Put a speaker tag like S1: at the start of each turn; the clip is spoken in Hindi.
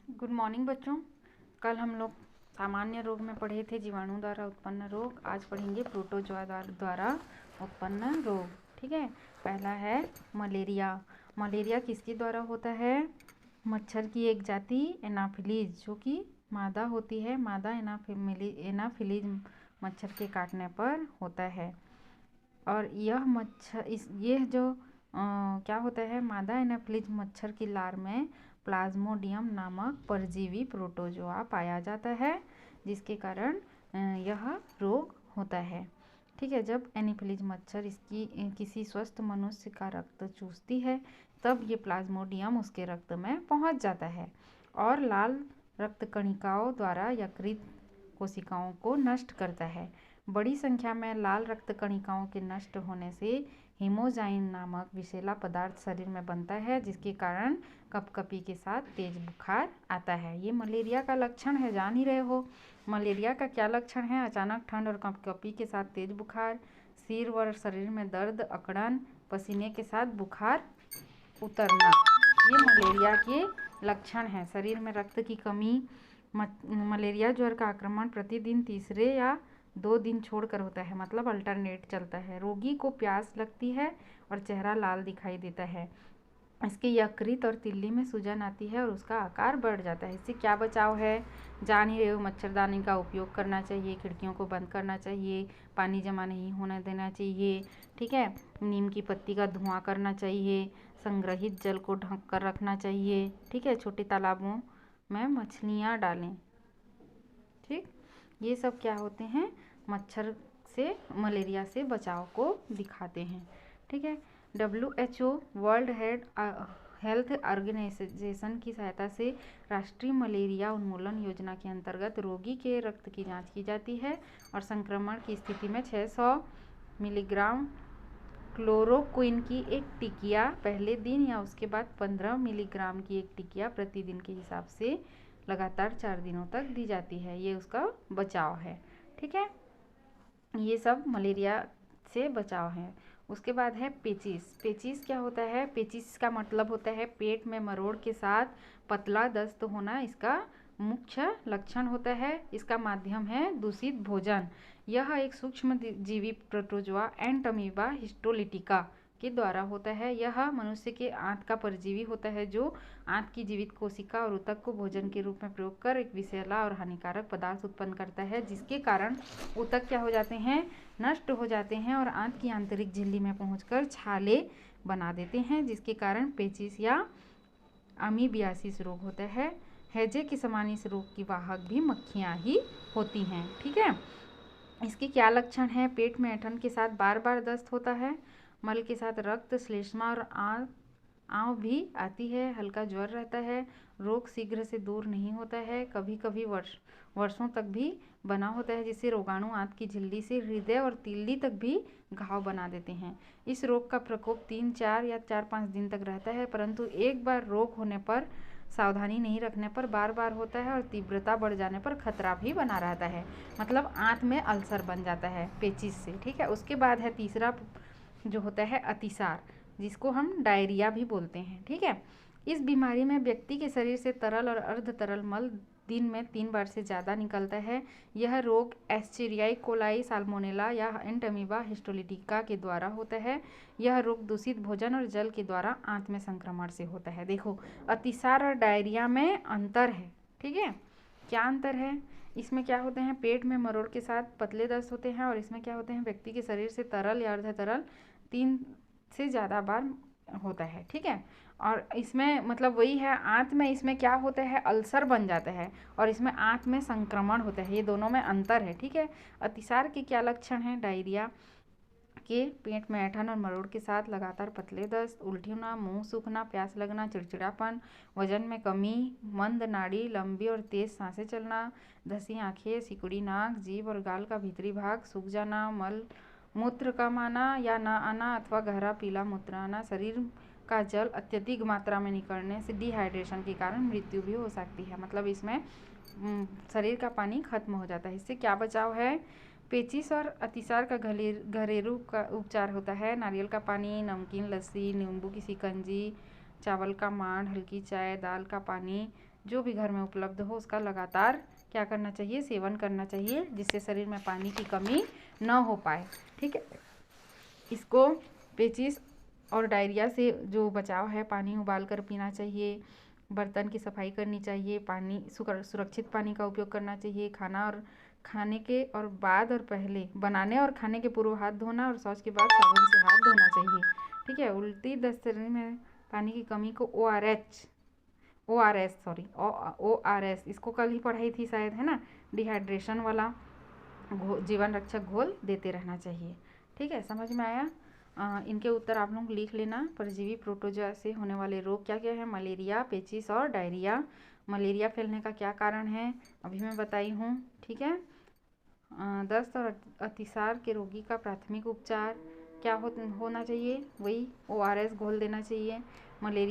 S1: गुड मॉर्निंग बच्चों। कल हम लोग सामान्य रोग में पढ़े थे जीवाणु द्वारा उत्पन्न रोग। आज पढ़ेंगे प्रोटोजोआ द्वारा उत्पन्न रोग। ठीक है। पहला है मलेरिया। मलेरिया किसके द्वारा होता है? मच्छर की एक जाति एनाफिलीज, जो कि मादा होती है। मादा एनाफिलीज मच्छर के काटने पर होता है। और यह मच्छर ये जो क्या होता है, मादा एनाफिलीज मच्छर की लार में प्लाज्मोडियम नामक परजीवी प्रोटोजोआ पाया जाता है, जिसके कारण यह रोग होता है। ठीक है। जब एनाफिलीज मच्छर किसी स्वस्थ मनुष्य का रक्त चूसती है, तब ये प्लाज्मोडियम उसके रक्त में पहुंच जाता है और लाल रक्त कणिकाओं द्वारा यकृत कोशिकाओं को नष्ट करता है। बड़ी संख्या में लाल रक्त कणिकाओं के नष्ट होने से हीमोजाइन नामक विषैला पदार्थ शरीर में बनता है, जिसके कारण कपकपी के साथ तेज बुखार आता है। ये मलेरिया का लक्षण है, जान ही रहे हो। मलेरिया का क्या लक्षण है? अचानक ठंड और कपकपी के साथ तेज बुखार, सिर व शरीर में दर्द, अकड़न, पसीने के साथ बुखार उतरना, ये मलेरिया के लक्षण हैं। शरीर में रक्त की कमी। मलेरिया ज्वर का आक्रमण प्रतिदिन तीसरे या 2 दिन छोड़कर होता है, मतलब अल्टरनेट चलता है। रोगी को प्यास लगती है और चेहरा लाल दिखाई देता है। इसके यकृत और तिल्ली में सूजन आती है और उसका आकार बढ़ जाता है। इससे क्या बचाव है? जान ही रहे हो। मच्छरदानी का उपयोग करना चाहिए, खिड़कियों को बंद करना चाहिए, पानी जमा नहीं होने देना चाहिए। ठीक है। नीम की पत्ती का धुआं करना चाहिए, संग्रहित जल को ढक कर रखना चाहिए। ठीक है। छोटे तालाबों में मछलियाँ डालें। ठीक। ये सब क्या होते हैं? मच्छर से, मलेरिया से बचाव को दिखाते हैं। ठीक है। WHO वर्ल्ड हेल्थ ऑर्गेनाइजेशन की सहायता से राष्ट्रीय मलेरिया उन्मूलन योजना के अंतर्गत रोगी के रक्त की जांच की जाती है और संक्रमण की स्थिति में 600 मिलीग्राम क्लोरोक्विन की एक टिकिया पहले दिन या उसके बाद 15 मिलीग्राम की एक टिकिया प्रतिदिन के हिसाब से लगातार 4 दिनों तक दी जाती है। ये उसका बचाव है। ठीक है। ये सब मलेरिया से बचाव है। उसके बाद है पेचिस। पेचिस क्या होता है? पेचिस का मतलब होता है पेट में मरोड़ के साथ पतला दस्त होना। इसका मुख्य लक्षण होता है। इसका माध्यम है दूषित भोजन। यह एक सूक्ष्म जीवी प्रोटोजोआ एंटमीबा हिस्टोलिटिका के द्वारा होता है। यह मनुष्य के आंत का परजीवी होता है, जो आंत की जीवित कोशिका और ऊतक को भोजन के रूप में प्रयोग कर एक विषैला और हानिकारक पदार्थ उत्पन्न करता है, जिसके कारण ऊतक क्या हो जाते हैं? नष्ट हो जाते हैं और आंत की आंतरिक झिल्ली में पहुंचकर छाले बना देते हैं, जिसके कारण पेचिस या अमीबियासिस रोग होता है। हैजे के समान इस रोग की वाहक भी मक्खियाँ ही होती हैं। ठीक है। इसके क्या लक्षण हैं? पेट में ऐंठन के साथ बार बार दस्त होता है, मल के साथ रक्त, श्लेष्मा और आंव भी आती है, हल्का ज्वर रहता है, रोग शीघ्र से दूर नहीं होता है, कभी कभी वर्षों तक भी बना होता है, जिससे रोगाणु आंत की झिल्ली से हृदय और तिल्ली तक भी घाव बना देते हैं। इस रोग का प्रकोप 3-4 या 4-5 दिन तक रहता है, परंतु एक बार रोग होने पर सावधानी नहीं रखने पर बार बार होता है और तीव्रता बढ़ जाने पर खतरा भी बना रहता है, मतलब आंत में अल्सर बन जाता है पेचिस से। ठीक है। उसके बाद है तीसरा जो होता है अतिसार, जिसको हम डायरिया भी बोलते हैं। ठीक है। इस बीमारी में व्यक्ति के शरीर से तरल और अर्ध तरल मल दिन में 3 बार से ज़्यादा निकलता है। यह रोग एस्चेरियाई कोलाई, साल्मोनेला या एंटमीबा हिस्टोलिटिका के द्वारा होता है। यह रोग दूषित भोजन और जल के द्वारा आंत में संक्रमण से होता है। देखो, अतिसार और डायरिया में अंतर है। ठीक है। क्या अंतर है? इसमें क्या होते हैं? पेट में मरोड़ के साथ पतले दस्त होते हैं, और इसमें क्या होते हैं? व्यक्ति के शरीर से तरल या अर्ध तरल 3 से ज़्यादा बार होता है। ठीक है। और इसमें मतलब वही है, आंत में इसमें क्या होता है? अल्सर बन जाता है, और इसमें आंत में संक्रमण होता है। ये दोनों में अंतर है। ठीक है। अतिसार के क्या लक्षण हैं? डायरिया के पेट में ऐंठन और मरोड़ के साथ लगातार पतले दस्त, उल्टी होना, मुंह सूखना, प्यास लगना, चिड़चिड़ापन, वजन में कमी, मंद नाड़ी, लंबी और तेज सांसें चलना, धसी आंखें, सिकुड़ी नाक, जीभ और गाल का भीतरी भाग सूख जाना, मल मूत्र कम आना या ना आना अथवा गहरा पीला मूत्र आना, शरीर का जल अत्यधिक मात्रा में निकलने से डिहाइड्रेशन के कारण मृत्यु भी हो सकती है। मतलब इसमें शरीर का पानी खत्म हो जाता है। इससे क्या बचाव है? पेचिस और अतिसार का घरेलू का उपचार होता है। नारियल का पानी, नमकीन लस्सी, नींबू की शिकंजी, चावल का मांड, हल्की चाय, दाल का पानी, जो भी घर में उपलब्ध हो उसका लगातार क्या करना चाहिए, सेवन करना चाहिए, जिससे शरीर में पानी की कमी न हो पाए। ठीक है, इसको पेचिश और डायरिया से जो बचाव है, पानी उबाल कर पीना चाहिए, बर्तन की सफाई करनी चाहिए, पानी सुरक्षित पानी का उपयोग करना चाहिए, खाने के और बाद और पहले, बनाने और खाने के पूर्व हाथ धोना और शौच के बाद साबुन से हाथ धोना चाहिए। ठीक है, उल्टी दस्त में पानी की कमी को ORS, इसको कल ही पढ़ाई थी शायद, है ना, डिहाइड्रेशन वाला जीवन रक्षक घोल देते रहना चाहिए। ठीक है, समझ में आया? इनके उत्तर आप लोग लिख लेना। परजीवी प्रोटोजोआ से होने वाले रोग क्या क्या है? मलेरिया, पेचिश और डायरिया। मलेरिया फैलने का क्या कारण है अभी मैं बताई हूँ। ठीक है, दस्त और अतिसार के रोगी का प्राथमिक उपचार क्या होना चाहिए? वही ORS घोल देना चाहिए। मलेरिया